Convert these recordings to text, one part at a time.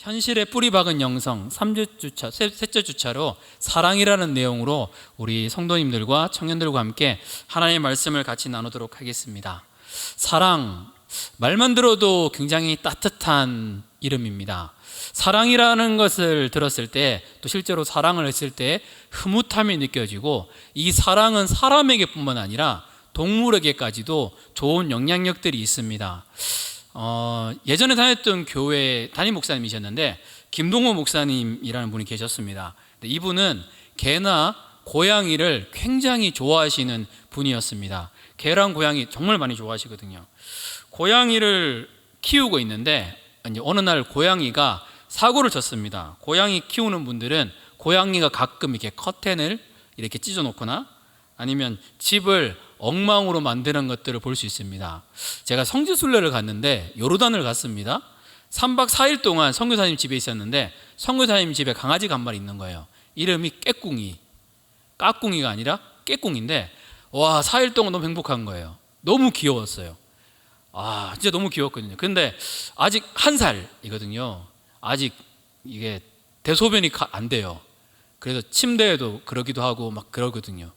현실에 뿌리 박은 영성 3주차, 셋째 주차로 사랑이라는 내용으로 우리 성도님들과 청년들과 함께 하나님의 말씀을 같이 나누도록 하겠습니다. 사랑, 말만 들어도 굉장히 따뜻한 이름입니다. 사랑이라는 것을 들었을 때, 또 실제로 사랑을 했을 때 흐뭇함이 느껴지고, 이 사랑은 사람에게 뿐만 아니라 동물에게까지도 좋은 영향력들이 있습니다. 예전에 다녔던 교회 담임 목사님이셨는데 김동호 목사님이라는 분이 계셨습니다. 이분은 개나 고양이를 굉장히 좋아하시는 분이었습니다. 개랑 고양이 정말 많이 좋아하시거든요. 고양이를 키우고 있는데 이제 어느 날 고양이가 사고를 쳤습니다. 고양이 키우는 분들은 고양이가 가끔 이렇게 커튼을 이렇게 찢어 놓거나 아니면 집을 엉망으로 만드는 것들을 볼 수 있습니다. 제가 성지순례를 갔는데 요르단을 갔습니다. 3박 4일 동안 선교사님 집에 있었는데 선교사님 집에 강아지가 한 마리 있는 거예요. 이름이 깨꿍이, 까꿍이가 아니라 깨꿍인데, 와, 4일 동안 너무 행복한 거예요. 너무 귀여웠어요. 진짜 너무 귀여웠거든요. 근데 아직 1살이거든요. 아직 이게 대소변이 안 돼요. 그래서 침대에도 그러기도 하고 막 그러거든요.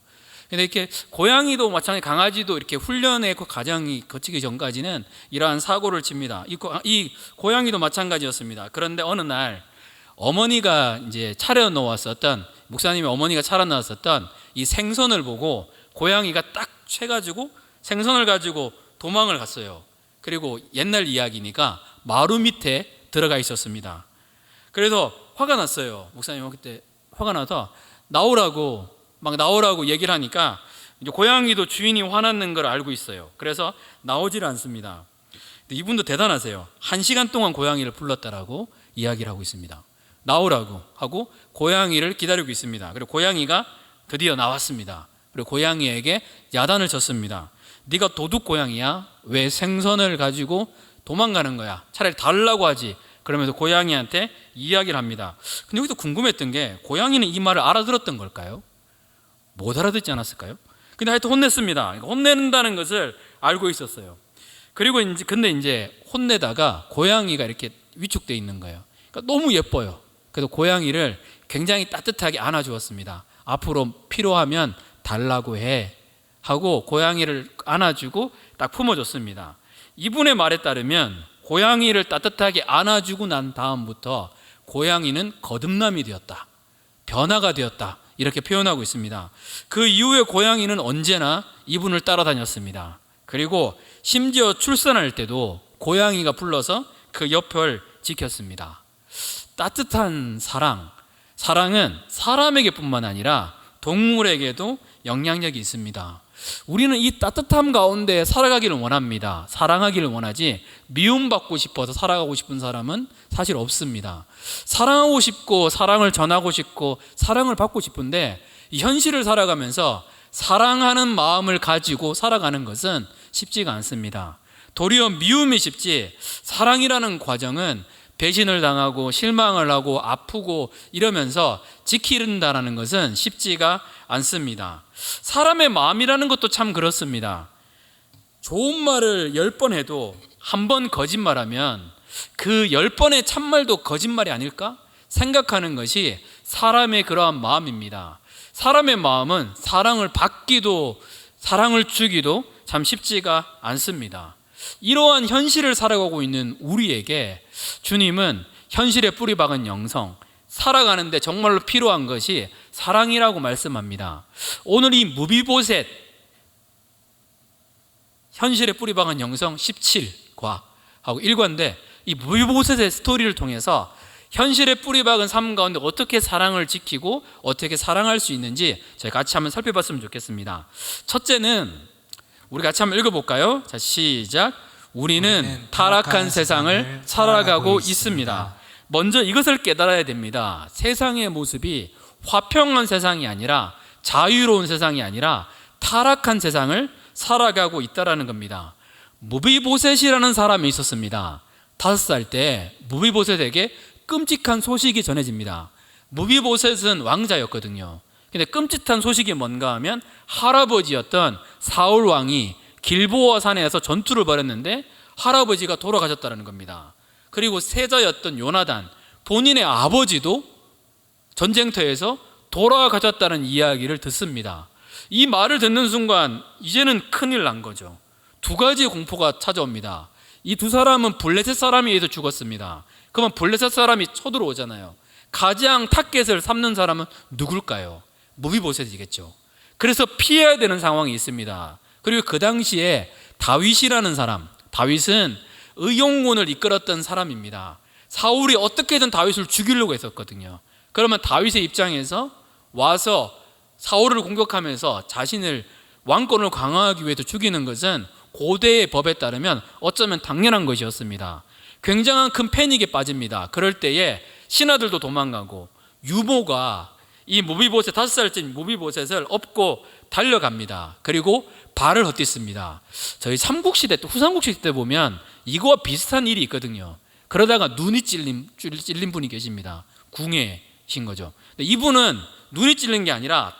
근데 이렇게 고양이도 마찬가지, 강아지도 이렇게 훈련의 과정이 거치기 전까지는 이러한 사고를 칩니다. 이 고양이도 마찬가지였습니다. 그런데 어느 날 어머니가 이제 차려 놓았었던, 목사님의 어머니가 차려 놓았었던 이 생선을 보고 고양이가 딱 채가지고 생선을 가지고 도망을 갔어요. 그리고 옛날 이야기니까 마루 밑에 들어가 있었습니다. 그래서 화가 났어요. 목사님 그때 화가 나서 나오라고 얘기를 하니까 이제 고양이도 주인이 화났는 걸 알고 있어요. 그래서 나오질 않습니다. 이분도 대단하세요. 1시간 동안 고양이를 불렀다라고 이야기를 하고 있습니다. 나오라고 하고 고양이를 기다리고 있습니다. 그리고 고양이가 드디어 나왔습니다. 그리고 고양이에게 야단을 쳤습니다. 네가 도둑 고양이야? 왜 생선을 가지고 도망가는 거야? 차라리 달라고 하지. 그러면서 고양이한테 이야기를 합니다. 근데 여기서 궁금했던 게, 고양이는 이 말을 알아들었던 걸까요? 못 알아듣지 않았을까요? 근데 하여튼 혼냈습니다. 혼낸다는 것을 알고 있었어요. 그리고 근데 이제 혼내다가 고양이가 이렇게 위축되어 있는 거예요. 그러니까 너무 예뻐요. 그래서 고양이를 굉장히 따뜻하게 안아주었습니다. 앞으로 필요하면 달라고 해 하고 고양이를 안아주고 딱 품어줬습니다. 이분의 말에 따르면 고양이를 따뜻하게 안아주고 난 다음부터 고양이는 거듭남이 되었다, 변화가 되었다, 이렇게 표현하고 있습니다. 그 이후에 고양이는 언제나 이분을 따라다녔습니다. 그리고 심지어 출산할 때도 고양이가 불러서 그 옆을 지켰습니다. 따뜻한 사랑은 사람에게 뿐만 아니라 동물에게도 영향력이 있습니다. 우리는 이 따뜻함 가운데 살아가기를 원합니다. 사랑하기를 원하지, 미움받고 싶어서 살아가고 싶은 사람은 사실 없습니다. 사랑하고 싶고 사랑을 전하고 싶고 사랑을 받고 싶은데, 이 현실을 살아가면서 사랑하는 마음을 가지고 살아가는 것은 쉽지가 않습니다. 도리어 미움이 쉽지, 사랑이라는 과정은 배신을 당하고 실망을 하고 아프고 이러면서 지킨다는 것은 쉽지가 않습니다. 사람의 마음이라는 것도 참 그렇습니다. 좋은 말을 10번 해도 한 번 거짓말하면 그 10번의 참말도 거짓말이 아닐까 생각하는 것이 사람의 그러한 마음입니다. 사람의 마음은 사랑을 받기도 사랑을 주기도 참 쉽지가 않습니다. 이러한 현실을 살아가고 있는 우리에게 주님은 현실에 뿌리 박은 영성, 살아가는데 정말로 필요한 것이 사랑이라고 말씀합니다. 오늘 이 무비보셋, 현실에 뿌리 박은 영성 17과 하고 1과인데, 이 무비보셋의 스토리를 통해서 현실에 뿌리 박은 삶 가운데 어떻게 사랑을 지키고 어떻게 사랑할 수 있는지 저희 같이 한번 살펴봤으면 좋겠습니다. 첫째는 우리 같이 한번 읽어볼까요? 자, 시작. 우리는 타락한 세상을 살아가고 있습니다. 먼저 이것을 깨달아야 됩니다. 세상의 모습이 화평한 세상이 아니라, 자유로운 세상이 아니라 타락한 세상을 살아가고 있다는 겁니다. 무비보셋이라는 사람이 있었습니다. 5살 때 무비보셋에게 끔찍한 소식이 전해집니다. 무비보셋은 왕자였거든요. 근데 끔찍한 소식이 뭔가 하면, 할아버지였던 사울 왕이 길보아 산에서 전투를 벌였는데 할아버지가 돌아가셨다는 겁니다. 그리고 세자였던 요나단, 본인의 아버지도 전쟁터에서 돌아가셨다는 이야기를 듣습니다. 이 말을 듣는 순간 이제는 큰일 난 거죠. 두 가지의 공포가 찾아옵니다. 이 두 사람은 블레셋 사람에 의해서 죽었습니다. 그러면 블레셋 사람이 쳐들어오잖아요. 가장 타겟을 삼는 사람은 누굴까요? 무비보셋이겠죠. 그래서 피해야 되는 상황이 있습니다. 그리고 그 당시에 다윗이라는 사람, 다윗은 의용군을 이끌었던 사람입니다. 사울이 어떻게든 다윗을 죽이려고 했었거든요. 그러면 다윗의 입장에서 와서 사울을 공격하면서 자신을 왕권을 강화하기 위해서 죽이는 것은 고대의 법에 따르면 어쩌면 당연한 것이었습니다. 굉장한 큰 패닉에 빠집니다. 그럴 때에 신하들도 도망가고 유모가 이 무비보셋 5살짜리 무비보셋을 업고 달려갑니다. 그리고 발을 헛디습니다. 저희 삼국시대 때 후삼국시 때 보면 이거와 비슷한 일이 있거든요. 그러다가 눈이 찔린 분이 계십니다. 궁예신 거죠. 근데 이분은 눈이 찔린 게 아니라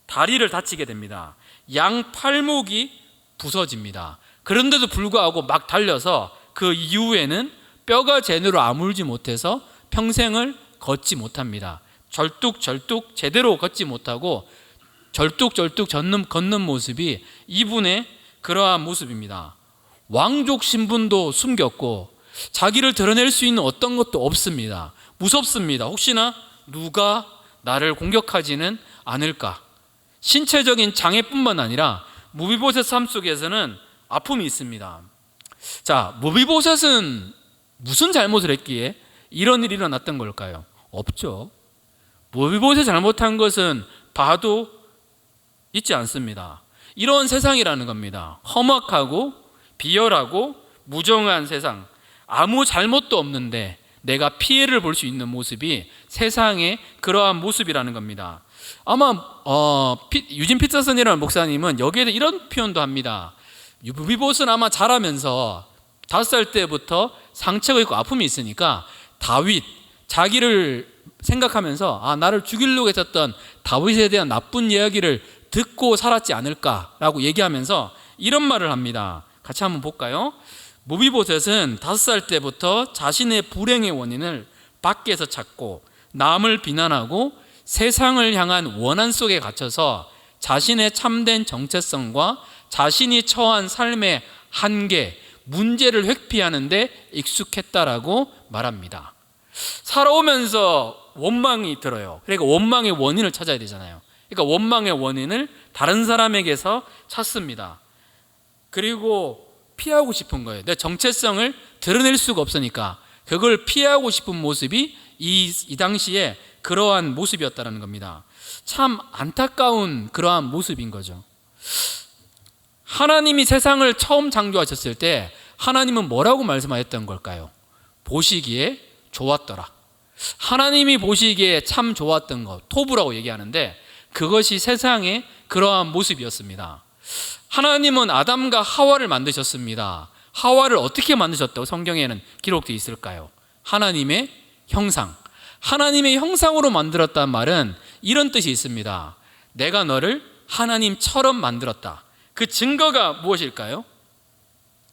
다리를 다치게 됩니다. 양 팔목이 부서집니다. 그런데도 불구하고 막 달려서 그 이후에는 뼈가 제대로 아물지 못해서 평생을 걷지 못합니다. 절뚝절뚝 제대로 걷지 못하고 절뚝절뚝 걷는 모습이 이분의 그러한 모습입니다. 왕족 신분도 숨겼고 자기를 드러낼 수 있는 어떤 것도 없습니다. 무섭습니다. 혹시나 누가 나를 공격하지는 않을까. 신체적인 장애뿐만 아니라 무비보셋 삶 속에서는 아픔이 있습니다. 자, 무비보셋은 무슨 잘못을 했기에 이런 일이 일어났던 걸까요? 없죠. 무비보셋 잘못한 것은 봐도 있지 않습니다. 이런 세상이라는 겁니다. 험악하고 비열하고 무정한 세상, 아무 잘못도 없는데 내가 피해를 볼 수 있는 모습이 세상의 그러한 모습이라는 겁니다. 아마 유진 피터슨이라는 목사님은 여기에 이런 표현도 합니다. 무비보셋은 아마 자라면서 5살 때부터 상처가 있고 아픔이 있으니까 다윗, 자기를 생각하면서 나를 죽이려고 했었던 다윗에 대한 나쁜 이야기를 듣고 살았지 않을까라고 얘기하면서 이런 말을 합니다. 같이 한번 볼까요? 무비보셋은 5살 때부터 자신의 불행의 원인을 밖에서 찾고 남을 비난하고 세상을 향한 원한 속에 갇혀서 자신의 참된 정체성과 자신이 처한 삶의 한계, 문제를 회피하는 데 익숙했다라고 말합니다. 살아오면서 원망이 들어요. 그러니까 원망의 원인을 찾아야 되잖아요. 그러니까 원망의 원인을 다른 사람에게서 찾습니다. 그리고 피하고 싶은 거예요. 내 정체성을 드러낼 수가 없으니까 그걸 피하고 싶은 모습이 이 당시에 그러한 모습이었다는 겁니다. 참 안타까운 그러한 모습인 거죠. 하나님이 세상을 처음 창조하셨을 때 하나님은 뭐라고 말씀하셨던 걸까요? 보시기에 좋았더라. 하나님이 보시기에 참 좋았던 것, 토부라고 얘기하는데 그것이 세상의 그러한 모습이었습니다. 하나님은 아담과 하와를 만드셨습니다. 하와를 어떻게 만드셨다고 성경에는 기록되어 있을까요? 하나님의 형상. 하나님의 형상으로 만들었다는 말은 이런 뜻이 있습니다. 내가 너를 하나님처럼 만들었다. 그 증거가 무엇일까요?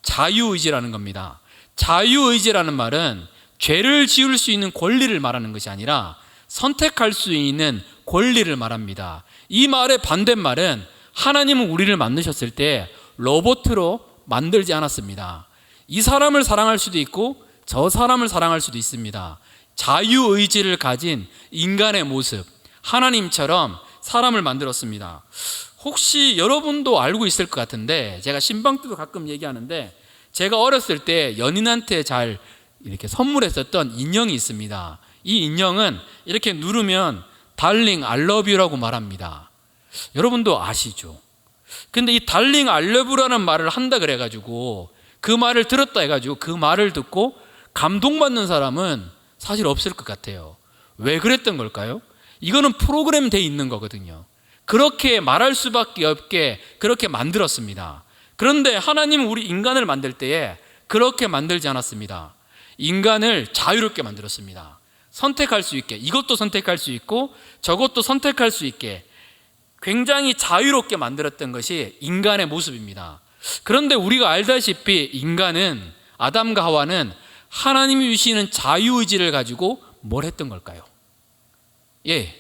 자유의지라는 겁니다. 자유의지라는 말은 죄를 지을 수 있는 권리를 말하는 것이 아니라 선택할 수 있는 권리를 말합니다. 이 말의 반대말은 하나님은 우리를 만드셨을 때 로봇으로 만들지 않았습니다. 이 사람을 사랑할 수도 있고 저 사람을 사랑할 수도 있습니다. 자유의지를 가진 인간의 모습, 하나님처럼 사람을 만들었습니다. 혹시 여러분도 알고 있을 것 같은데 제가 신방 때도 가끔 얘기하는데 제가 어렸을 때 연인한테 잘 이렇게 선물했었던 인형이 있습니다. 이 인형은 이렇게 누르면 달링 I love you라고 말합니다. 여러분도 아시죠? 근데 이 달링 I love you라는 말을 한다 그래가지고 그 말을 들었다 해가지고 그 말을 듣고 감동받는 사람은 사실 없을 것 같아요. 왜 그랬던 걸까요? 이거는 프로그램 돼 있는 거거든요. 그렇게 말할 수밖에 없게 그렇게 만들었습니다. 그런데 하나님은 우리 인간을 만들 때에 그렇게 만들지 않았습니다. 인간을 자유롭게 만들었습니다. 선택할 수 있게, 이것도 선택할 수 있고 저것도 선택할 수 있게 굉장히 자유롭게 만들었던 것이 인간의 모습입니다. 그런데 우리가 알다시피 인간은, 아담과 하와는 하나님이 주시는 자유의지를 가지고 뭘 했던 걸까요?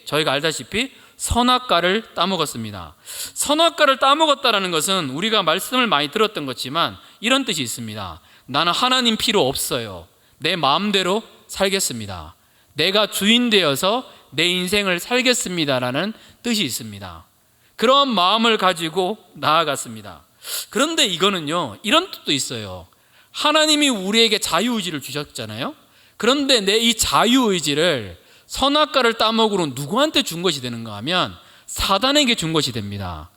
저희가 알다시피 선악과를 따먹었습니다. 선악과를 따먹었다는 것은 우리가 말씀을 많이 들었던 것지만 이런 뜻이 있습니다. 나는 하나님 필요 없어요. 내 마음대로 살겠습니다. 내가 주인 되어서 내 인생을 살겠습니다라는 뜻이 있습니다. 그런 마음을 가지고 나아갔습니다. 그런데 이거는요, 이런 뜻도 있어요. 하나님이 우리에게 자유의지를 주셨잖아요. 그런데 내 이 자유의지를 선악과를 따먹으로 누구한테 준 것이 되는가 하면 사단에게 준 것이 됩니다.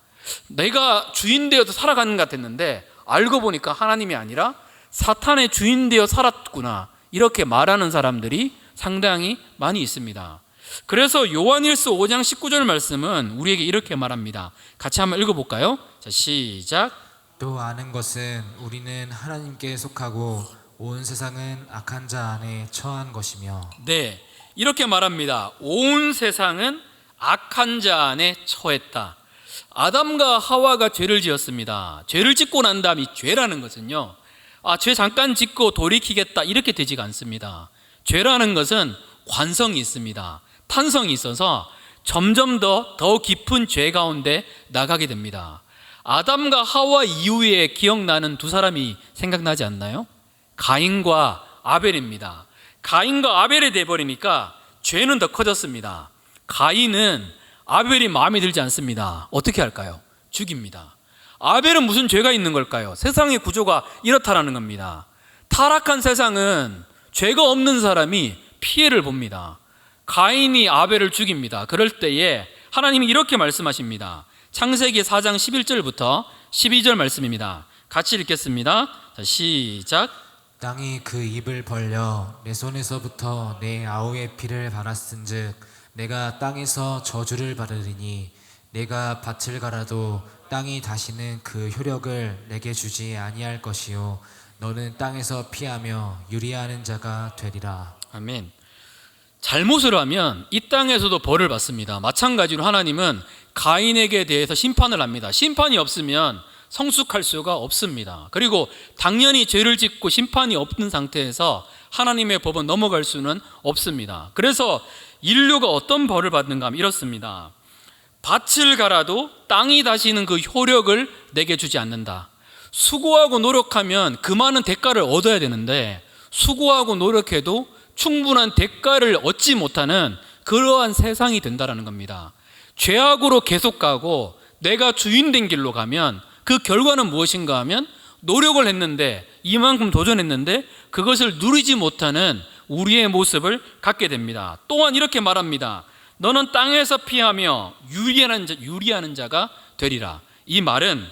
내가 주인 되어서 살아가는 것 같았는데 알고 보니까 하나님이 아니라 사탄의 주인 되어 살았구나, 이렇게 말하는 사람들이 상당히 많이 있습니다. 그래서 요한일서 5장 19절 말씀은 우리에게 이렇게 말합니다. 같이 한번 읽어볼까요? 자, 시작. 또 아는 것은 우리는 하나님께 속하고 온 세상은 악한 자 안에 처한 것이며. 네, 이렇게 말합니다. 온 세상은 악한 자 안에 처했다. 아담과 하와가 죄를 지었습니다. 죄를 짓고 난 다음 이 죄라는 것은요, 죄 잠깐 짓고 돌이키겠다 이렇게 되지가 않습니다. 죄라는 것은 관성이 있습니다. 탄성이 있어서 점점 더 깊은 죄 가운데 나가게 됩니다. 아담과 하와 이후에 기억나는 두 사람이 생각나지 않나요? 가인과 아벨입니다. 가인과 아벨이 돼버리니까 죄는 더 커졌습니다. 가인은 아벨이 마음에 들지 않습니다. 어떻게 할까요? 죽입니다. 아벨은 무슨 죄가 있는 걸까요? 세상의 구조가 이렇다라는 겁니다. 타락한 세상은 죄가 없는 사람이 피해를 봅니다. 가인이 아벨을 죽입니다. 그럴 때에 하나님이 이렇게 말씀하십니다. 창세기 4장 11절부터 12절 말씀입니다. 같이 읽겠습니다. 자, 시작. 땅이 그 입을 벌려 내 손에서부터 내 아우의 피를 받았은즉 내가 땅에서 저주를 받으리니 내가 밭을 갈아도 땅이 다시는 그 효력을 내게 주지 아니할 것이요 너는 땅에서 피하며 유리하는 자가 되리라. 아멘. 잘못을 하면 이 땅에서도 벌을 받습니다. 마찬가지로 하나님은 가인에게 대해서 심판을 합니다. 심판이 없으면 성숙할 수가 없습니다. 그리고 당연히 죄를 짓고 심판이 없는 상태에서 하나님의 법은 넘어갈 수는 없습니다. 그래서 인류가 어떤 벌을 받는가 하면 이렇습니다. 밭을 갈아도 땅이 다시는 그 효력을 내게 주지 않는다. 수고하고 노력하면 그 많은 대가를 얻어야 되는데 수고하고 노력해도 충분한 대가를 얻지 못하는 그러한 세상이 된다는 겁니다. 죄악으로 계속 가고 내가 주인 된 길로 가면 그 결과는 무엇인가 하면 노력을 했는데 이만큼 도전했는데 그것을 누리지 못하는 우리의 모습을 갖게 됩니다. 또한 이렇게 말합니다. 너는 땅에서 피하며 유리하는 자가 되리라. 이 말은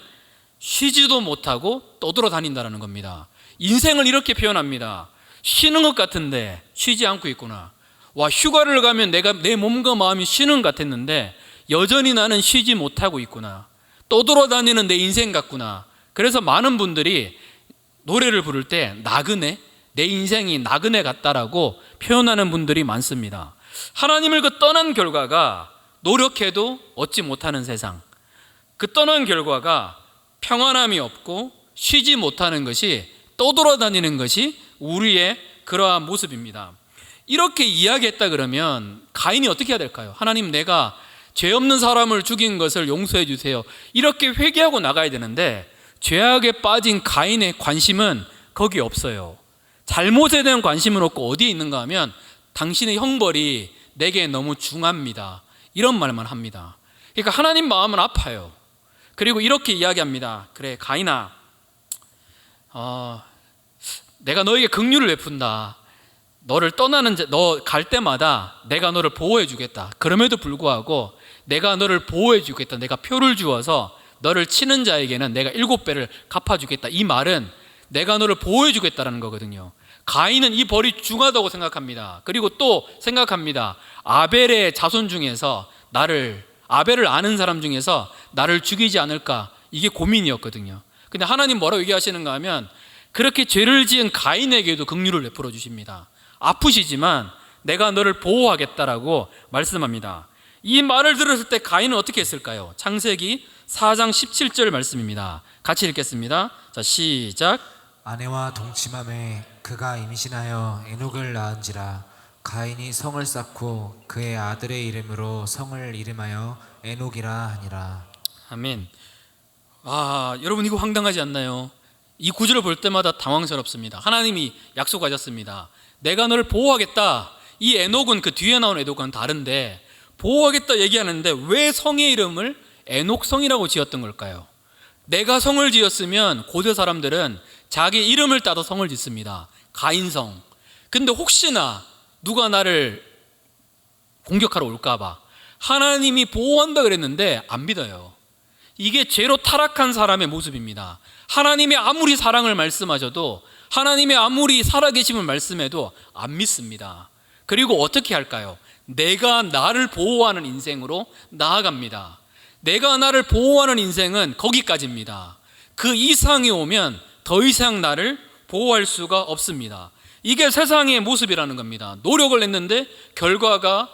쉬지도 못하고 떠돌아다닌다는 겁니다. 인생을 이렇게 표현합니다. 쉬는 것 같은데 쉬지 않고 있구나. 휴가를 가면 내가 내 몸과 마음이 쉬는 것 같았는데 여전히 나는 쉬지 못하고 있구나. 떠돌아다니는 내 인생 같구나. 그래서 많은 분들이 노래를 부를 때 나그네, 내 인생이 나그네 같다라고 표현하는 분들이 많습니다. 하나님을 떠난 결과가 노력해도 얻지 못하는 세상, 그 떠난 결과가 평안함이 없고 쉬지 못하는 것이, 떠돌아다니는 것이 우리의 그러한 모습입니다. 이렇게 이야기했다 그러면 가인이 어떻게 해야 될까요? 하나님, 내가 죄 없는 사람을 죽인 것을 용서해 주세요. 이렇게 회개하고 나가야 되는데 죄악에 빠진 가인의 관심은 거기 없어요. 잘못에 대한 관심은 없고 어디에 있는가 하면 당신의 형벌이 내게 너무 중합니다. 이런 말만 합니다. 그러니까 하나님 마음은 아파요. 그리고 이렇게 이야기합니다. 그래, 가인아, 내가 너에게 긍휼을 베푼다. 너를 떠나는 너 갈 때마다 내가 너를 보호해 주겠다. 그럼에도 불구하고 내가 너를 보호해 주겠다. 내가 표를 주어서 너를 치는 자에게는 내가 7배를 갚아주겠다. 이 말은 내가 너를 보호해 주겠다는 거거든요. 가인은 이 벌이 중하다고 생각합니다. 그리고 또 생각합니다. 아벨의 자손 중에서 아벨을 아는 사람 중에서 나를 죽이지 않을까, 이게 고민이었거든요. 근데 하나님 뭐라고 얘기하시는가 하면 그렇게 죄를 지은 가인에게도 긍휼을 베풀어 주십니다. 아프시지만 내가 너를 보호하겠다라고 말씀합니다. 이 말을 들었을 때 가인은 어떻게 했을까요? 창세기 4장 17절 말씀입니다. 같이 읽겠습니다. 자, 시작. 아내와 동침함에 그가 임신하여 에녹을 낳은지라. 가인이 성을 쌓고 그의 아들의 이름으로 성을 이름하여 에녹이라 하니라. 아멘. 여러분 이거 황당하지 않나요? 이 구절을 볼 때마다 당황스럽습니다. 하나님이 약속하셨습니다. 내가 너를 보호하겠다. 이 에녹은 그 뒤에 나온 에녹과는 다른데 보호하겠다 얘기하는데 왜 성의 이름을 에녹성이라고 지었던 걸까요? 내가 성을 지었으면 고대 사람들은 자기 이름을 따서 성을 짓습니다. 가인성. 근데 혹시나 누가 나를 공격하러 올까봐 하나님이 보호한다 그랬는데 안 믿어요. 이게 죄로 타락한 사람의 모습입니다. 하나님이 아무리 사랑을 말씀하셔도, 하나님이 아무리 살아계심을 말씀해도 안 믿습니다. 그리고 어떻게 할까요? 내가 나를 보호하는 인생으로 나아갑니다. 내가 나를 보호하는 인생은 거기까지입니다. 그 이상이 오면 더 이상 나를 보호할 수가 없습니다. 이게 세상의 모습이라는 겁니다. 노력을 했는데 결과가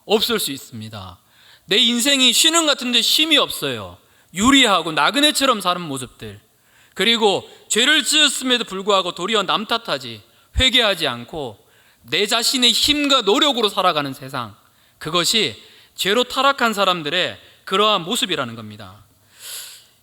없을 수 있습니다. 내 인생이 쉬는 같은데 쉼이 없어요. 유리하고 나그네처럼 사는 모습들, 그리고 죄를 지었음에도 불구하고 도리어 남 탓하지, 회개하지 않고 내 자신의 힘과 노력으로 살아가는 세상, 그것이 죄로 타락한 사람들의 그러한 모습이라는 겁니다.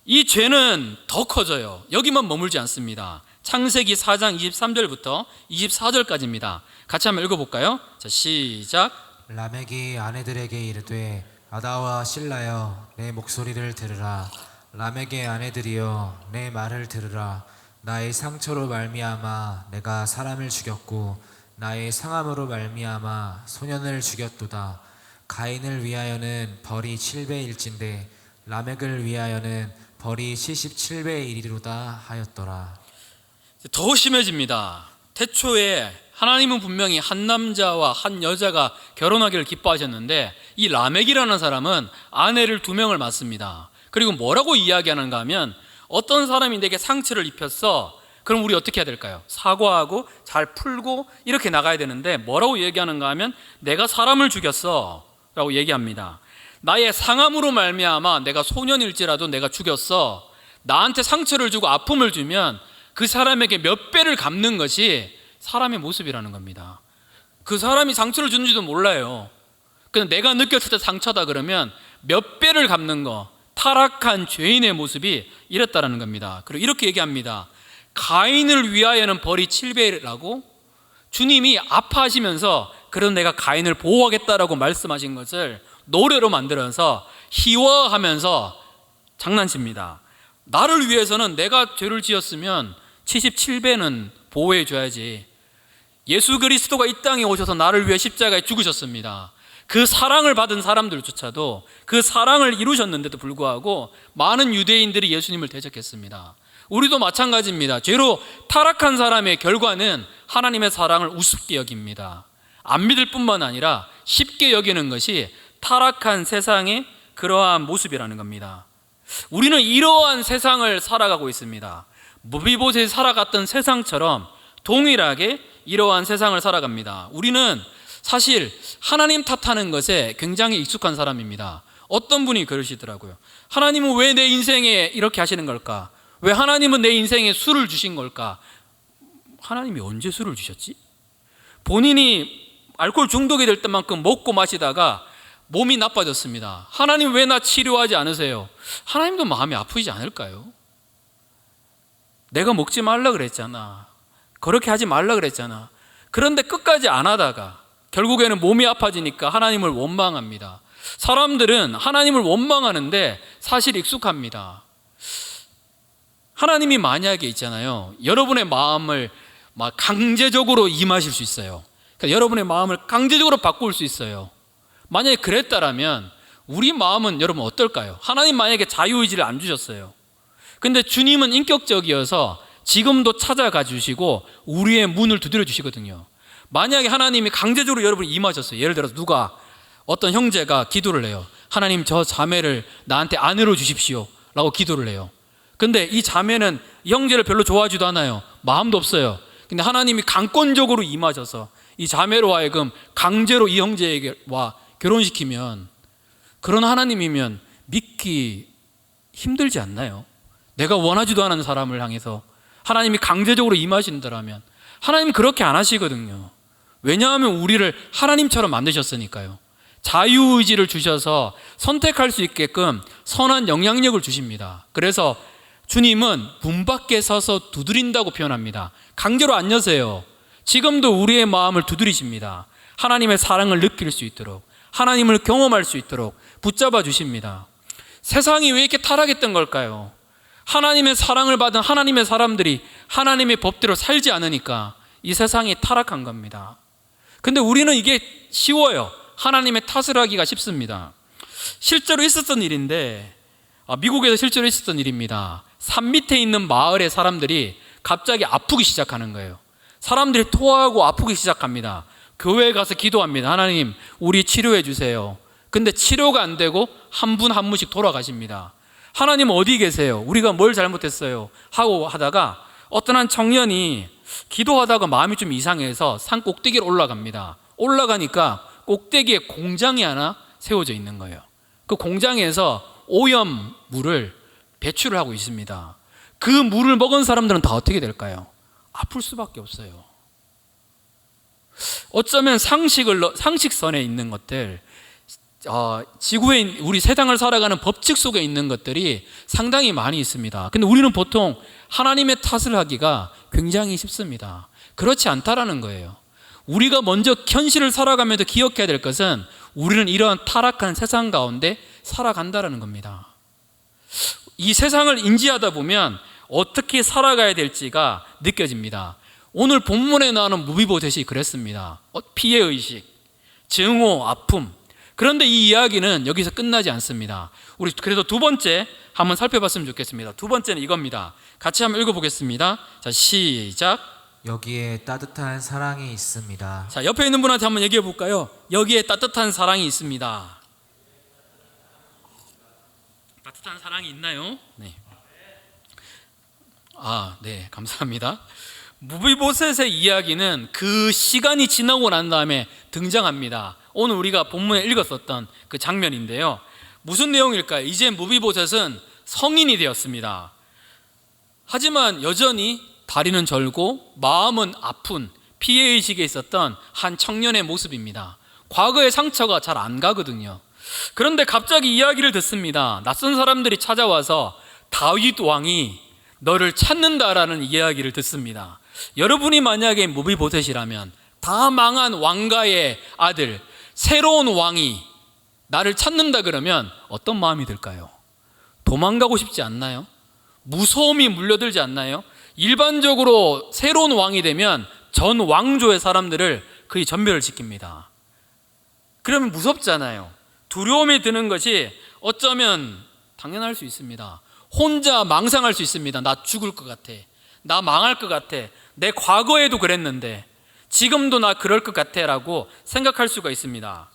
이 죄는 더 커져요. 여기만 머물지 않습니다. 창세기 4장 23절부터 24절까지입니다. 같이 한번 읽어볼까요? 자, 시작. 라멕이 아내들에게 이르되 아다와 실라여 내 목소리를 들으라. 라멕의 아내들이여 내 말을 들으라. 나의 상처로 말미암아 내가 사람을 죽였고 나의 상함으로 말미암아 소년을 죽였도다. 가인을 위하여는 벌이 7배일진데 라멕을 위하여는 벌이 77배의 1이로다 하였더라. 더 심해집니다. 태초에 하나님은 분명히 한 남자와 한 여자가 결혼하기를 기뻐하셨는데 이 라멕이라는 사람은 아내를 2명을 낳습니다. 그리고 뭐라고 이야기하는가 하면, 어떤 사람이 내게 상처를 입혔어. 그럼 우리 어떻게 해야 될까요? 사과하고 잘 풀고 이렇게 나가야 되는데 뭐라고 얘기하는가 하면, 내가 사람을 죽였어 라고 얘기합니다. 나의 상함으로 말미암아 내가 소년일지라도 내가 죽였어. 나한테 상처를 주고 아픔을 주면 그 사람에게 몇 배를 갚는 것이 사람의 모습이라는 겁니다. 그 사람이 상처를 주는지도 몰라요. 그냥 내가 느꼈을 때 상처다 그러면 몇 배를 갚는 거, 타락한 죄인의 모습이 이랬다라는 겁니다. 그리고 이렇게 얘기합니다. 가인을 위하여는 벌이 7배라고 주님이 아파하시면서 그런 내가 가인을 보호하겠다라고 말씀하신 것을 노래로 만들어서 희화하면서 장난칩니다. 나를 위해서는 내가 죄를 지었으면 77배는 보호해 줘야지. 예수 그리스도가 이 땅에 오셔서 나를 위해 십자가에 죽으셨습니다. 그 사랑을 받은 사람들조차도, 그 사랑을 이루셨는데도 불구하고 많은 유대인들이 예수님을 대적했습니다. 우리도 마찬가지입니다. 죄로 타락한 사람의 결과는 하나님의 사랑을 우습게 여깁니다. 안 믿을 뿐만 아니라 쉽게 여기는 것이 타락한 세상의 그러한 모습이라는 겁니다. 우리는 이러한 세상을 살아가고 있습니다. 무비보셋이 살아갔던 세상처럼 동일하게 이러한 세상을 살아갑니다. 우리는 사실 하나님 탓하는 것에 굉장히 익숙한 사람입니다. 어떤 분이 그러시더라고요. 하나님은 왜 내 인생에 이렇게 하시는 걸까? 왜 하나님은 내 인생에 술을 주신 걸까? 하나님이 언제 술을 주셨지? 본인이 알코올 중독이 될 때만큼 먹고 마시다가 몸이 나빠졌습니다. 하나님 왜 나 치료하지 않으세요? 하나님도 마음이 아프지 않을까요? 내가 먹지 말라 그랬잖아. 그렇게 하지 말라 그랬잖아. 그런데 끝까지 안 하다가 결국에는 몸이 아파지니까 하나님을 원망합니다. 사람들은 하나님을 원망하는데 사실 익숙합니다. 하나님이 만약에 있잖아요, 여러분의 마음을 막 강제적으로 임하실 수 있어요. 그러니까 여러분의 마음을 강제적으로 바꿀 수 있어요. 만약에 그랬다라면 우리 마음은 여러분 어떨까요? 하나님 만약에 자유의지를 안 주셨어요. 근데 주님은 인격적이어서 지금도 찾아가 주시고 우리의 문을 두드려 주시거든요. 만약에 하나님이 강제적으로 여러분을 임하셨어요. 예를 들어서 누가, 어떤 형제가 기도를 해요. 하나님 저 자매를 나한테 아내로 주십시오 라고 기도를 해요. 근데 이 자매는 이 형제를 별로 좋아하지도 않아요. 마음도 없어요. 근데 하나님이 강권적으로 임하셔서 이 자매로 하여금 강제로 이 형제에게와 결혼시키면, 그런 하나님이면 믿기 힘들지 않나요? 내가 원하지도 않은 사람을 향해서 하나님이 강제적으로 임하신다라면 하나님은 그렇게 안 하시거든요. 왜냐하면 우리를 하나님처럼 만드셨으니까요. 자유의지를 주셔서 선택할 수 있게끔 선한 영향력을 주십니다. 그래서 주님은 문 밖에 서서 두드린다고 표현합니다. 강제로 안 여세요. 지금도 우리의 마음을 두드리십니다. 하나님의 사랑을 느낄 수 있도록, 하나님을 경험할 수 있도록 붙잡아 주십니다. 세상이 왜 이렇게 타락했던 걸까요? 하나님의 사랑을 받은 하나님의 사람들이 하나님의 법대로 살지 않으니까 이 세상이 타락한 겁니다. 근데 우리는 이게 쉬워요. 하나님의 탓을 하기가 쉽습니다. 실제로 있었던 일인데, 미국에서 실제로 있었던 일입니다. 산 밑에 있는 마을의 사람들이 갑자기 아프기 시작하는 거예요. 사람들이 토하고 아프기 시작합니다. 교회에 가서 기도합니다. 하나님, 우리 치료해 주세요. 근데 치료가 안 되고 한 분 한 분씩 돌아가십니다. 하나님 어디 계세요? 우리가 뭘 잘못했어요? 하고 하다가 어떤 한 청년이 기도하다가 마음이 좀 이상해서 산 꼭대기로 올라갑니다. 올라가니까 꼭대기에 공장이 하나 세워져 있는 거예요. 그 공장에서 오염물을 배출을 하고 있습니다. 그 물을 먹은 사람들은 다 어떻게 될까요? 아플 수밖에 없어요. 어쩌면 상식선에 있는 것들, 지구에 우리 세상을 살아가는 법칙 속에 있는 것들이 상당히 많이 있습니다. 근데 우리는 보통 하나님의 탓을 하기가 굉장히 쉽습니다. 그렇지 않다라는 거예요. 우리가 먼저 현실을 살아가면서 기억해야 될 것은 우리는 이러한 타락한 세상 가운데 살아간다라는 겁니다. 이 세상을 인지하다 보면 어떻게 살아가야 될지가 느껴집니다. 오늘 본문에 나오는 무비보셋이 그랬습니다. 피해의식, 증오, 아픔. 그런데 이 이야기는 여기서 끝나지 않습니다. 우리 그래서 두 번째 한번 살펴봤으면 좋겠습니다. 두 번째는 이겁니다. 같이 한번 읽어보겠습니다. 자, 시작. 여기에 따뜻한 사랑이 있습니다. 자, 옆에 있는 분한테 한번 얘기해 볼까요? 여기에 따뜻한 사랑이 있습니다. 따뜻한 사랑이 있나요? 네. 네, 감사합니다. 무비보셋의 이야기는 그 시간이 지나고 난 다음에 등장합니다. 오늘 우리가 본문에 읽었었던 그 장면인데요. 무슨 내용일까요? 이제 무비보셋은 성인이 되었습니다. 하지만 여전히 다리는 절고 마음은 아픈 피해의식에 있었던 한 청년의 모습입니다. 과거의 상처가 잘 안 가거든요. 그런데 갑자기 이야기를 듣습니다. 낯선 사람들이 찾아와서 다윗 왕이 너를 찾는다라는 이야기를 듣습니다. 여러분이 만약에 무비보셋이라면 다 망한 왕가의 아들, 새로운 왕이 나를 찾는다 그러면 어떤 마음이 들까요? 도망가고 싶지 않나요? 무서움이 물려들지 않나요? 일반적으로 새로운 왕이 되면 전 왕조의 사람들을 거의 전멸을 시킵니다. 그러면 무섭잖아요. 두려움이 드는 것이 어쩌면 당연할 수 있습니다. 혼자 망상할 수 있습니다. 나 죽을 것 같아. 나 망할 것 같아. 내 과거에도 그랬는데 지금도 나 그럴 것 같아 라고 생각할 수가 있습니다.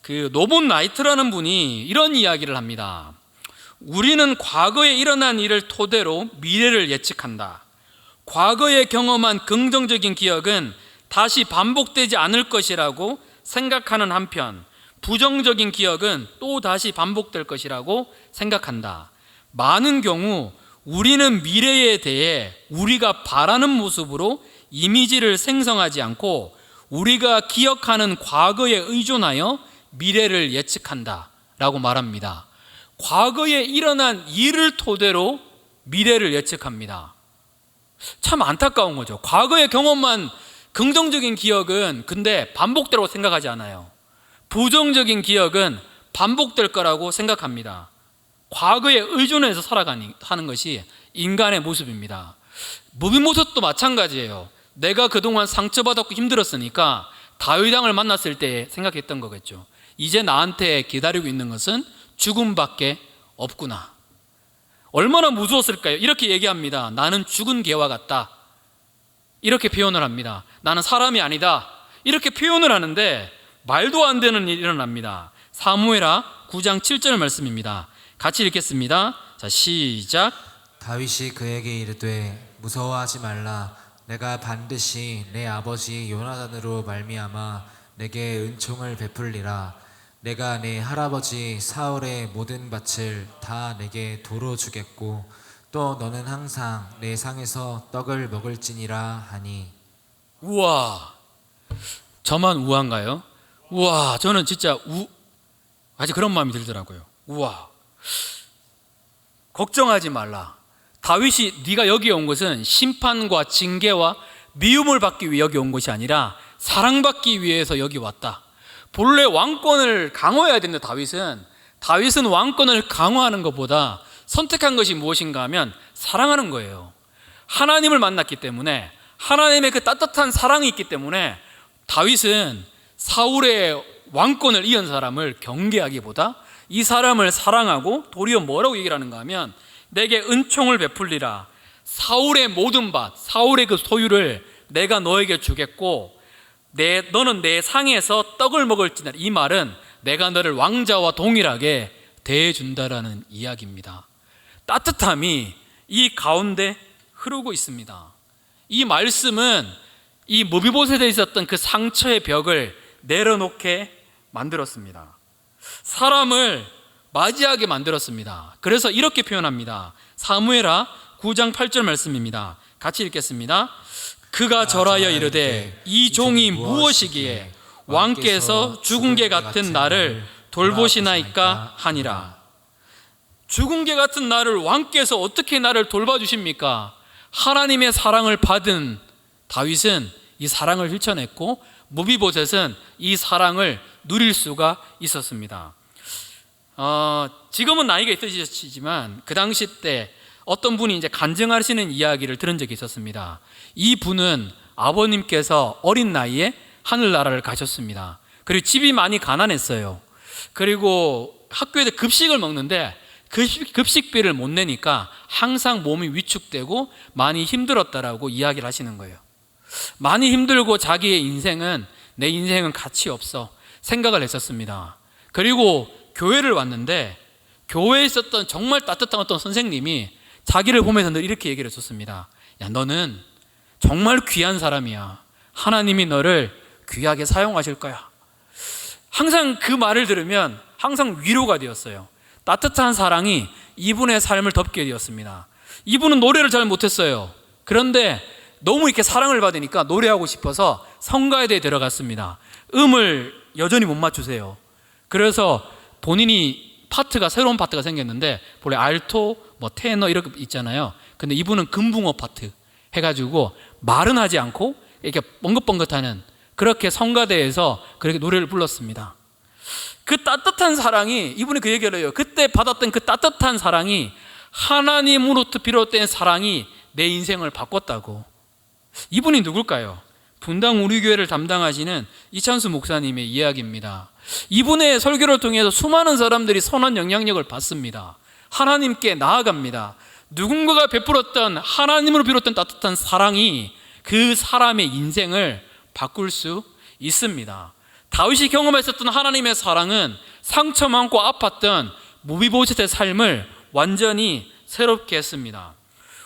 그 노본 나이트라는 분이 이런 이야기를 합니다. 우리는 과거에 일어난 일을 토대로 미래를 예측한다. 과거에 경험한 긍정적인 기억은 다시 반복되지 않을 것이라고 생각하는 한편 부정적인 기억은 또 다시 반복될 것이라고 생각한다. 많은 경우 우리는 미래에 대해 우리가 바라는 모습으로 이미지를 생성하지 않고 우리가 기억하는 과거에 의존하여 미래를 예측한다 라고 말합니다. 과거에 일어난 일을 토대로 미래를 예측합니다. 참 안타까운 거죠. 과거의 경험만 긍정적인 기억은 근데 반복되라고 생각하지 않아요. 부정적인 기억은 반복될 거라고 생각합니다. 과거에 의존해서 살아가는 것이 인간의 모습입니다. 무비보셋도 마찬가지예요. 내가 그동안 상처받았고 힘들었으니까 다윗 왕을 만났을 때 생각했던 거겠죠. 이제 나한테 기다리고 있는 것은 죽음밖에 없구나. 얼마나 무서웠을까요? 이렇게 얘기합니다. 나는 죽은 개와 같다. 이렇게 표현을 합니다. 나는 사람이 아니다. 이렇게 표현을 하는데 말도 안 되는 일이 일어납니다. 사무엘하 9장 7절 말씀입니다. 같이 읽겠습니다. 자, 시작. 다윗이 그에게 이르되 무서워하지 말라. 내가 반드시 내 아버지 요나단으로 말미암아 내게 은총을 베풀리라. 내가 내 할아버지 사울의 모든 밭을 다 내게 도로 주겠고 또 너는 항상 내 상에서 떡을 먹을지니라 하니. 우와, 저만 우한가요? 우와, 저는 진짜 아직 그런 마음이 들더라고요. 우와, 걱정하지 말라. 다윗이 네가 여기에 온 것은 심판과 징계와 미움을 받기 위해 여기 온 것이 아니라 사랑받기 위해서 여기 왔다. 본래 왕권을 강화해야 된다. 다윗은 왕권을 강화하는 것보다 선택한 것이 무엇인가 하면 사랑하는 거예요. 하나님을 만났기 때문에, 하나님의 그 따뜻한 사랑이 있기 때문에 다윗은 사울의 왕권을 이은 사람을 경계하기보다 이 사람을 사랑하고 도리어 뭐라고 얘기를 하는가 하면 내게 은총을 베풀리라. 사울의 모든 밭, 사울의 그 소유를 내가 너에게 주겠고 너는 내 상에서 떡을 먹을지니라. 이 말은 내가 너를 왕자와 동일하게 대해준다라는 이야기입니다. 따뜻함이 이 가운데 흐르고 있습니다. 이 말씀은 이 무비보셋에 있었던 그 상처의 벽을 내려놓게 만들었습니다. 사람을 맞이하게 만들었습니다. 그래서 이렇게 표현합니다. 사무엘하 9장 8절 말씀입니다. 같이 읽겠습니다. 그가 절하여 이르되 이 종이 무엇이기에 왕께서 죽은 개 같은 나를 돌보시나이까 하니라. 죽은 개 같은 나를 왕께서 어떻게 나를 돌봐주십니까? 하나님의 사랑을 받은 다윗은 이 사랑을 힐쳐냈고 무비보셋은 이 사랑을 누릴 수가 있었습니다. 지금은 나이가 있으시지만 그 당시 때 어떤 분이 이제 간증하시는 이야기를 들은 적이 있었습니다. 이 분은 아버님께서 어린 나이에 하늘나라를 가셨습니다. 그리고 집이 많이 가난했어요. 그리고 학교에서 급식을 먹는데 급식비를 못 내니까 항상 몸이 위축되고 많이 힘들었다라고 이야기를 하시는 거예요. 많이 힘들고 자기의 내 인생은 가치 없어 생각을 했었습니다. 그리고 교회를 왔는데 교회에 있었던 정말 따뜻한 어떤 선생님이 자기를 보면서 늘 이렇게 얘기를 했었습니다. 야, 너는 정말 귀한 사람이야. 하나님이 너를 귀하게 사용하실 거야. 항상 그 말을 들으면 항상 위로가 되었어요. 따뜻한 사랑이 이분의 삶을 덮게 되었습니다. 이분은 노래를 잘 못했어요. 그런데 너무 이렇게 사랑을 받으니까 노래하고 싶어서 성가대에 들어갔습니다. 음을 여전히 못 맞추세요. 그래서 본인이 새로운 파트가 생겼는데 원래 알토, 테너 이렇게 있잖아요. 근데 이분은 금붕어 파트 해가지고 말은 하지 않고 이렇게 뻥긋뻥긋하는 그렇게 성가대에서 그렇게 노래를 불렀습니다. 그 따뜻한 사랑이, 이분이 그 얘기를 해요. 그때 받았던 그 따뜻한 사랑이 하나님으로부터 비롯된 사랑이 내 인생을 바꿨다고. 이분이 누굴까요? 분당 우리 교회를 담당하시는 이찬수 목사님의 이야기입니다. 이분의 설교를 통해서 수많은 사람들이 선한 영향력을 받습니다. 하나님께 나아갑니다. 누군가가 베풀었던 하나님으로 비롯된 따뜻한 사랑이 그 사람의 인생을 바꿀 수 있습니다. 다윗이 경험했었던 하나님의 사랑은 상처 많고 아팠던 무비보셋의 삶을 완전히 새롭게 했습니다.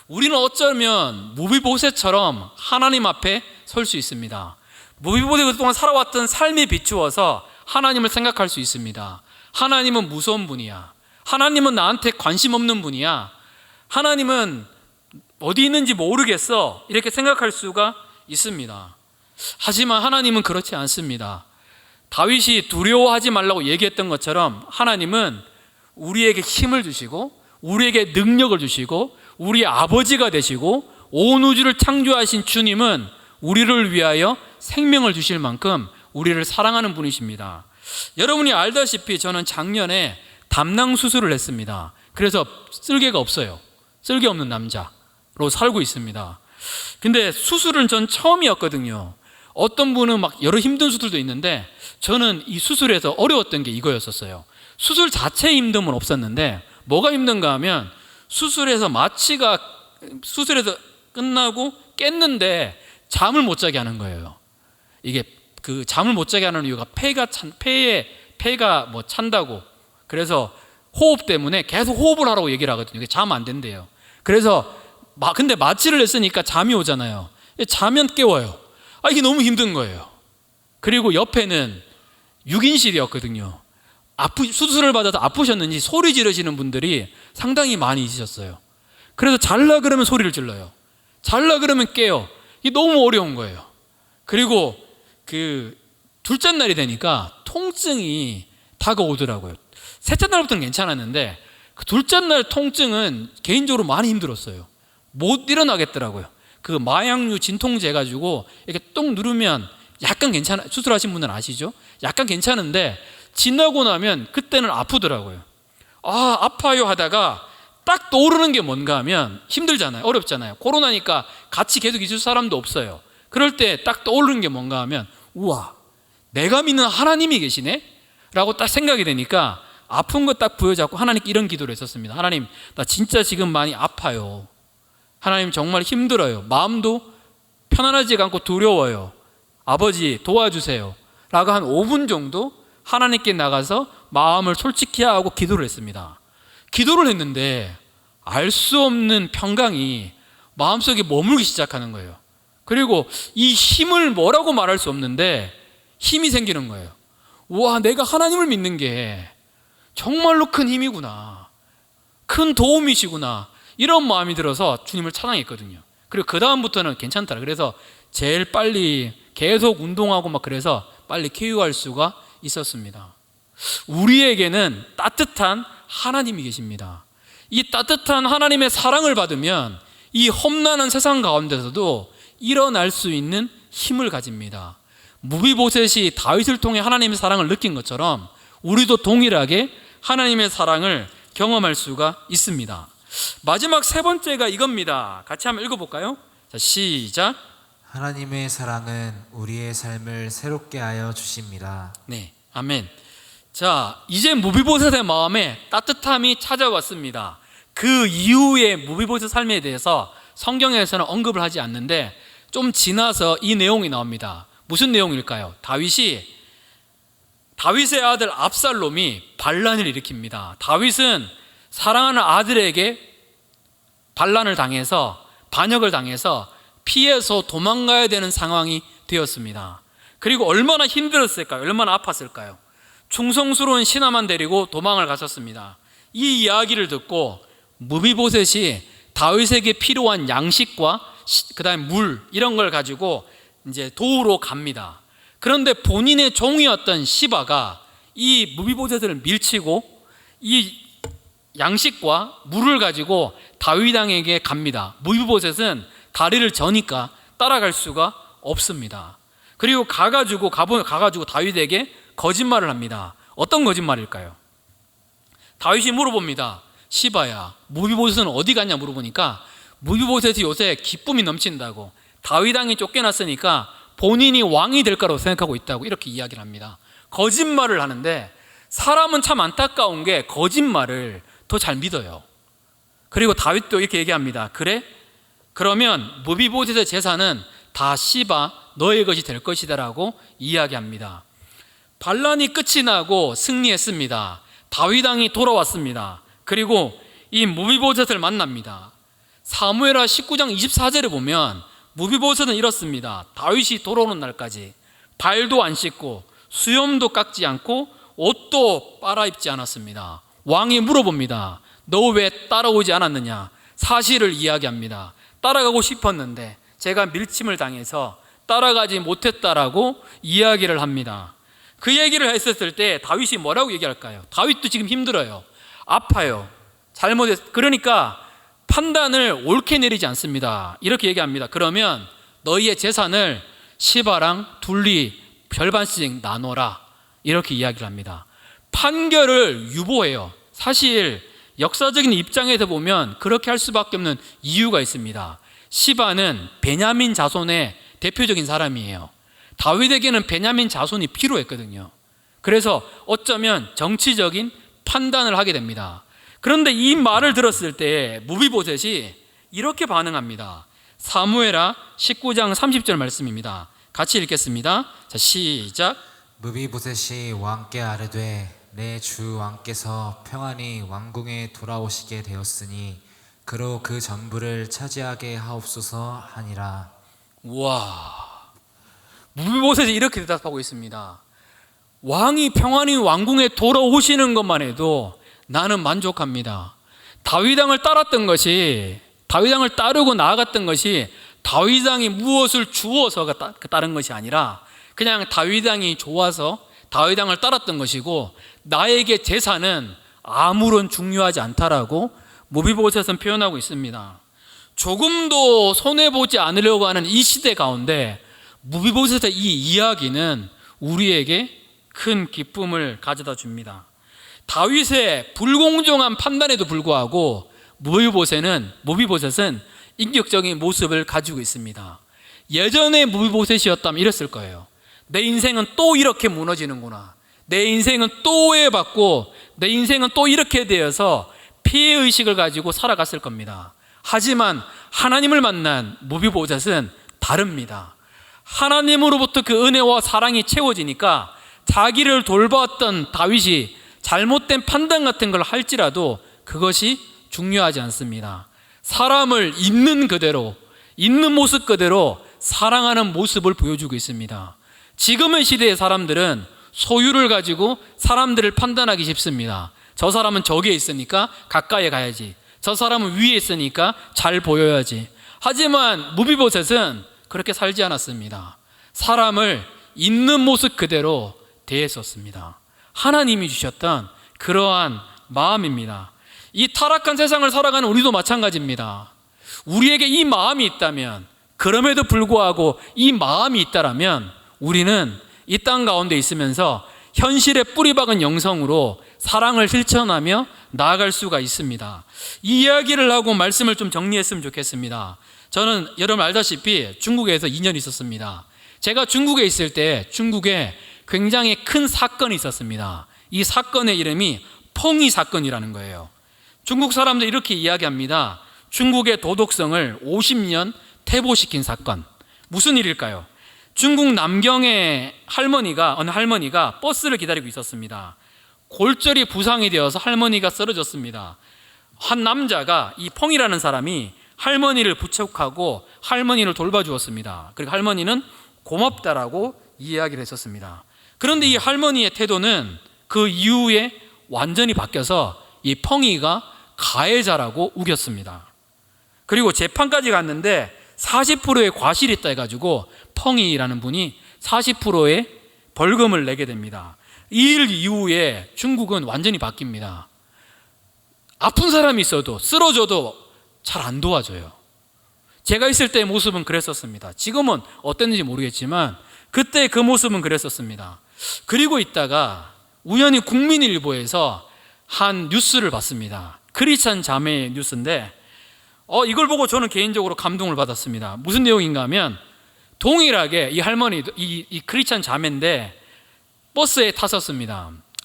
우리는 어쩌면 무비보셋처럼 하나님 앞에 설 수 있습니다. 무비보셋이 그동안 살아왔던 삶에 비추어서 하나님을 생각할 수 있습니다. 하나님은 무서운 분이야. 하나님은 나한테 관심 없는 분이야. 하나님은 어디 있는지 모르겠어. 이렇게 생각할 수가 있습니다. 하지만 하나님은 그렇지 않습니다. 다윗이 두려워하지 말라고 얘기했던 것처럼 하나님은 우리에게 힘을 주시고 우리에게 능력을 주시고 우리의 아버지가 되시고 온 우주를 창조하신 주님은 우리를 위하여 생명을 주실 만큼 우리를 사랑하는 분이십니다. 여러분이 알다시피 저는 작년에 담낭 수술을 했습니다. 그래서 쓸개가 없어요. 쓸개 없는 남자로 살고 있습니다. 근데 수술은 전 처음이었거든요. 어떤 분은 막 여러 힘든 수술도 있는데 저는 이 수술에서 어려웠던 게 이거였었어요. 수술 자체의 힘듦은 없었는데 뭐가 힘든가 하면 수술에서 끝나고 깼는데 잠을 못 자게 하는 거예요. 이게 그 잠을 못 자게 하는 이유가 폐가 찬다고. 그래서 호흡 때문에 계속 호흡을 하라고 얘기를 하거든요. 잠 안 된대요. 그래서 근데 마취를 했으니까 잠이 오잖아요. 자면 깨워요. 이게 너무 힘든 거예요. 그리고 옆에는 6인실이었거든요. 수술을 받아서 아프셨는지 소리 지르시는 분들이 상당히 많이 있으셨어요. 그래서 잘라 그러면 소리를 질러요. 잘라 그러면 깨요. 이게 너무 어려운 거예요. 그리고 그 둘째 날이 되니까 통증이 다가오더라고요. 셋째 날부터는 괜찮았는데 그 둘째 날 통증은 개인적으로 많이 힘들었어요. 못 일어나겠더라고요. 그 마약류 진통제 가지고 이렇게 똥 누르면 약간 괜찮아. 수술하신 분은 아시죠? 약간 괜찮은데 지나고 나면 그때는 아프더라고요. 아, 아파요 하다가 딱 떠오르는 게 뭔가 하면 힘들잖아요. 어렵잖아요. 코로나니까 같이 계속 있을 사람도 없어요. 그럴 때 딱 떠오르는 게 뭔가 하면 우와, 내가 믿는 하나님이 계시네? 라고 딱 생각이 되니까 아픈 거 딱 부여잡고 하나님께 이런 기도를 했었습니다. 하나님, 나 진짜 지금 많이 아파요. 하나님 정말 힘들어요. 마음도 편안하지가 않고 두려워요. 아버지 도와주세요. 라고 한 5분 정도 하나님께 나가서 마음을 솔직히 하고 기도를 했습니다. 기도를 했는데 알 수 없는 평강이 마음속에 머물기 시작하는 거예요. 그리고 이 힘을 뭐라고 말할 수 없는데 힘이 생기는 거예요. 와, 내가 하나님을 믿는 게 정말로 큰 힘이구나. 큰 도움이시구나. 이런 마음이 들어서 주님을 찬양했거든요. 그리고 그 다음부터는 괜찮더라. 그래서 제일 빨리 계속 운동하고 막 그래서 빨리 쾌유할 수가 있었습니다. 우리에게는 따뜻한 하나님이 계십니다. 이 따뜻한 하나님의 사랑을 받으면 이 험난한 세상 가운데서도 일어날 수 있는 힘을 가집니다. 무비보셋이 다윗을 통해 하나님의 사랑을 느낀 것처럼 우리도 동일하게 하나님의 사랑을 경험할 수가 있습니다. 마지막 세 번째가 이겁니다. 같이 한번 읽어볼까요? 자, 시작. 하나님의 사랑은 우리의 삶을 새롭게 하여 주십니다. 네, 아멘. 자, 이제 무비보셋의 마음에 따뜻함이 찾아왔습니다. 그 이후의 무비보셋 삶에 대해서 성경에서는 언급을 하지 않는데 좀 지나서 이 내용이 나옵니다. 무슨 내용일까요? 다윗의 아들 압살롬이 반란을 일으킵니다. 다윗은 사랑하는 아들에게 반란을 당해서 반역을 당해서 피해서 도망가야 되는 상황이 되었습니다. 그리고 얼마나 힘들었을까요? 얼마나 아팠을까요? 충성스러운 신하만 데리고 도망을 가셨습니다. 이 이야기를 듣고 무비보셋이 다윗에게 필요한 양식과 그다음에 물 이런 걸 가지고 이제 도우러 갑니다. 그런데 본인의 종이었던 시바가 이 무비보셋을 밀치고 이 양식과 물을 가지고 다윗왕에게 갑니다. 무비보셋은 다리를 저니까 따라갈 수가 없습니다. 그리고 가가지고 다윗에게 거짓말을 합니다. 어떤 거짓말일까요? 다윗이 물어봅니다. 시바야, 무비보셋은 어디 갔냐 물어보니까 무비보셋이 요새 기쁨이 넘친다고, 다윗왕이 쫓겨났으니까 본인이 왕이 될 거라고 생각하고 있다고 이렇게 이야기를 합니다. 거짓말을 하는데 사람은 참 안타까운 게 거짓말을 더 잘 믿어요. 그리고 다윗도 이렇게 얘기합니다. 그래? 그러면 무비보셋의 재산은 다 시바 너의 것이 될 것이다 라고 이야기합니다. 반란이 끝이 나고 승리했습니다. 다윗왕이 돌아왔습니다. 그리고 이 무비보셋을 만납니다. 사무엘하 19장 24절에 보면 무비보셋은 이렇습니다. 다윗이 돌아오는 날까지 발도 안 씻고 수염도 깎지 않고 옷도 빨아입지 않았습니다. 왕이 물어봅니다. 너 왜 따라오지 않았느냐? 사실을 이야기합니다. 따라가고 싶었는데 제가 밀침을 당해서 따라가지 못했다라고 이야기를 합니다. 그 얘기를 했었을 때 다윗이 뭐라고 얘기할까요? 다윗도 지금 힘들어요. 아파요. 그러니까 판단을 옳게 내리지 않습니다. 이렇게 얘기합니다. 그러면 너희의 재산을 시바랑 둘리 절반씩 나눠라. 이렇게 이야기를 합니다. 판결을 유보해요. 사실 역사적인 입장에서 보면 그렇게 할 수밖에 없는 이유가 있습니다. 시바는 베냐민 자손의 대표적인 사람이에요. 다윗에게는 베냐민 자손이 필요했거든요. 그래서 어쩌면 정치적인 판단을 하게 됩니다. 그런데 이 말을 들었을 때 무비보셋이 이렇게 반응합니다. 사무엘하 19장 30절 말씀입니다. 같이 읽겠습니다. 자, 시작. 무비보셋이 왕께 아뢰되 내 주 왕께서 평안히 왕궁에 돌아오시게 되었으니 그로 그 전부를 차지하게 하옵소서 하니라. 우와, 무비보셋이 이렇게 대답하고 있습니다. 왕이 평안히 왕궁에 돌아오시는 것만 해도 나는 만족합니다. 다윗왕을 따랐던 것이 다윗 왕을 따르고 나아갔던 것이 다윗 왕이 무엇을 주어서가 따른 것이 아니라 그냥 다윗 왕이 좋아서 다윗 왕을 따랐던 것이고, 나에게 재산은 아무런 중요하지 않다라고 무비보셋은 표현하고 있습니다. 조금도 손해보지 않으려고 하는 이 시대 가운데 무비보셋의 이 이야기는 우리에게 큰 기쁨을 가져다 줍니다. 다윗의 불공정한 판단에도 불구하고 무비보셋은 인격적인 모습을 가지고 있습니다. 예전에 무비보셋이었다면 이랬을 거예요. 내 인생은 또 이렇게 무너지는구나, 내 인생은 또 오해받고 내 인생은 또 이렇게 되어서 피해의식을 가지고 살아갔을 겁니다. 하지만 하나님을 만난 무비보셋은 다릅니다. 하나님으로부터 그 은혜와 사랑이 채워지니까 자기를 돌보았던 다윗이 잘못된 판단 같은 걸 할지라도 그것이 중요하지 않습니다. 사람을 있는 그대로, 있는 모습 그대로 사랑하는 모습을 보여주고 있습니다. 지금의 시대의 사람들은 소유를 가지고 사람들을 판단하기 쉽습니다. 저 사람은 저기에 있으니까 가까이 가야지, 저 사람은 위에 있으니까 잘 보여야지. 하지만 무비보셋은 그렇게 살지 않았습니다. 사람을 있는 모습 그대로 대했었습니다. 하나님이 주셨던 그러한 마음입니다. 이 타락한 세상을 살아가는 우리도 마찬가지입니다. 우리에게 이 마음이 있다면, 그럼에도 불구하고 이 마음이 있다라면 우리는 이 땅 가운데 있으면서 현실에 뿌리박은 영성으로 사랑을 실천하며 나아갈 수가 있습니다. 이 이야기를 하고 말씀을 좀 정리했으면 좋겠습니다. 저는 여러분 알다시피 중국에서 2년 있었습니다. 제가 중국에 있을 때 중국에 굉장히 큰 사건이 있었습니다. 이 사건의 이름이 펑이 사건이라는 거예요. 중국 사람들이 이렇게 이야기합니다. 중국의 도덕성을 50년 퇴보시킨 사건. 무슨 일일까요? 중국 남경의 어느 할머니가 버스를 기다리고 있었습니다. 골절이 부상이 되어서 할머니가 쓰러졌습니다. 한 남자가, 이 펑이라는 사람이 할머니를 부축하고 할머니를 돌봐주었습니다. 그리고 할머니는 고맙다라고 이야기를 했었습니다. 그런데 이 할머니의 태도는 그 이후에 완전히 바뀌어서 이 펑이가 가해자라고 우겼습니다. 그리고 재판까지 갔는데 40%의 과실이 있다 해가지고 펑이라는 분이 40%의 벌금을 내게 됩니다. 이 일 이후에 중국은 완전히 바뀝니다. 아픈 사람이 있어도 쓰러져도 잘 안 도와줘요. 제가 있을 때의 모습은 그랬었습니다. 지금은 어땠는지 모르겠지만 그때 그 모습은 그랬었습니다. 그리고 있다가 우연히 국민일보에서 한 뉴스를 봤습니다. 크리스찬 자매의 뉴스인데 이걸 보고 저는 개인적으로 감동을 받았습니다. 무슨 내용인가 하면 동일하게 이 할머니도 이 크리스찬 자매인데 버스에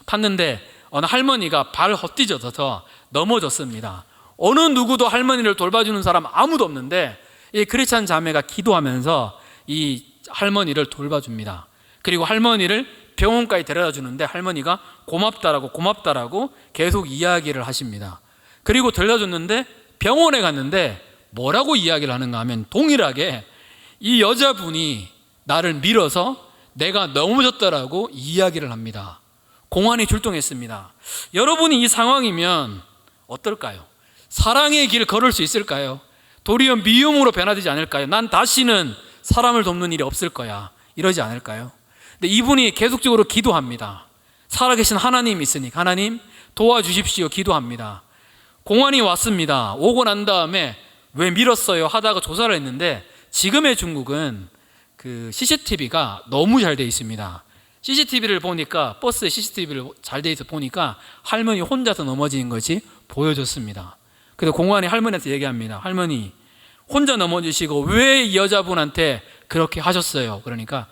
탔는데 어느 할머니가 발 헛디뎌서 넘어졌습니다. 어느 누구도 할머니를 돌봐주는 사람 아무도 없는데 이 크리스찬 자매가 기도하면서 이 할머니를 돌봐줍니다. 그리고 할머니를 병원까지 데려다 주는데 할머니가 고맙다라고 계속 이야기를 하십니다. 그리고 데려다 줬는데 병원에 갔는데 뭐라고 이야기를 하는가 하면 동일하게 이 여자분이 나를 밀어서 내가 넘어졌다라고 이야기를 합니다. 공안이 출동했습니다. 여러분이 이 상황이면 어떨까요? 사랑의 길 걸을 수 있을까요? 도리어 미움으로 변화되지 않을까요? 난 다시는 사람을 돕는 일이 없을 거야, 이러지 않을까요? 근데 이분이 계속적으로 기도합니다. 살아계신 하나님이 있으니까 하나님 도와주십시오 기도합니다. 공안이 왔습니다. 오고 난 다음에 왜 밀었어요 하다가 조사를 했는데 지금의 중국은 그 CCTV가 너무 잘 돼 있습니다. CCTV를 보니까 버스에 CCTV를 잘 돼 있어 보니까 할머니 혼자서 넘어지는 것이 보여졌습니다. 그래서 공안이 할머니한테 얘기합니다. 할머니 혼자 넘어지시고 왜 이 여자분한테 그렇게 하셨어요? 그러니까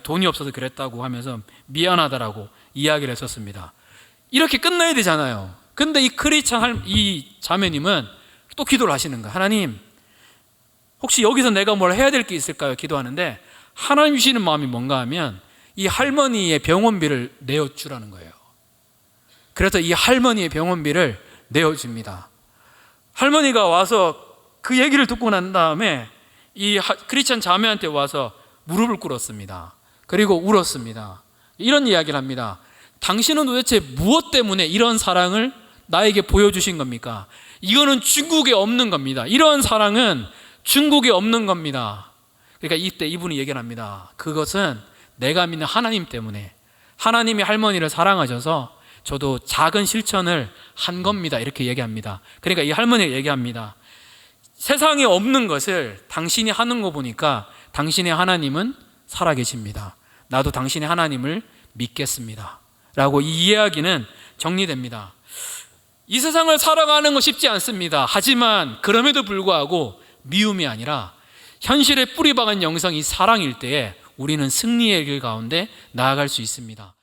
돈이 없어서 그랬다고 하면서 미안하다라고 이야기를 했었습니다. 이렇게 끝나야 되잖아요. 근데 이 자매님은 또 기도를 하시는 거예요. 하나님 혹시 여기서 내가 뭘 해야 될 게 있을까요? 기도하는데 하나님 주시는 마음이 뭔가 하면 이 할머니의 병원비를 내어주라는 거예요. 그래서 이 할머니의 병원비를 내어줍니다. 할머니가 와서 그 얘기를 듣고 난 다음에 이 크리스찬 자매한테 와서 무릎을 꿇었습니다. 그리고 울었습니다. 이런 이야기를 합니다. 당신은 도대체 무엇 때문에 이런 사랑을 나에게 보여주신 겁니까? 이거는 중국에 없는 겁니다. 이런 사랑은 중국에 없는 겁니다. 그러니까 이때 이분이 얘기를 합니다. 그것은 내가 믿는 하나님 때문에, 하나님이 할머니를 사랑하셔서 저도 작은 실천을 한 겁니다. 이렇게 얘기합니다. 그러니까 이 할머니가 얘기합니다. 세상에 없는 것을 당신이 하는 거 보니까 당신의 하나님은 살아계십니다. 나도 당신의 하나님을 믿겠습니다. 라고 이 이야기는 정리됩니다. 이 세상을 살아가는 거 쉽지 않습니다. 하지만 그럼에도 불구하고 미움이 아니라 현실에 뿌리 박은 영성이 사랑일 때에 우리는 승리의 길 가운데 나아갈 수 있습니다.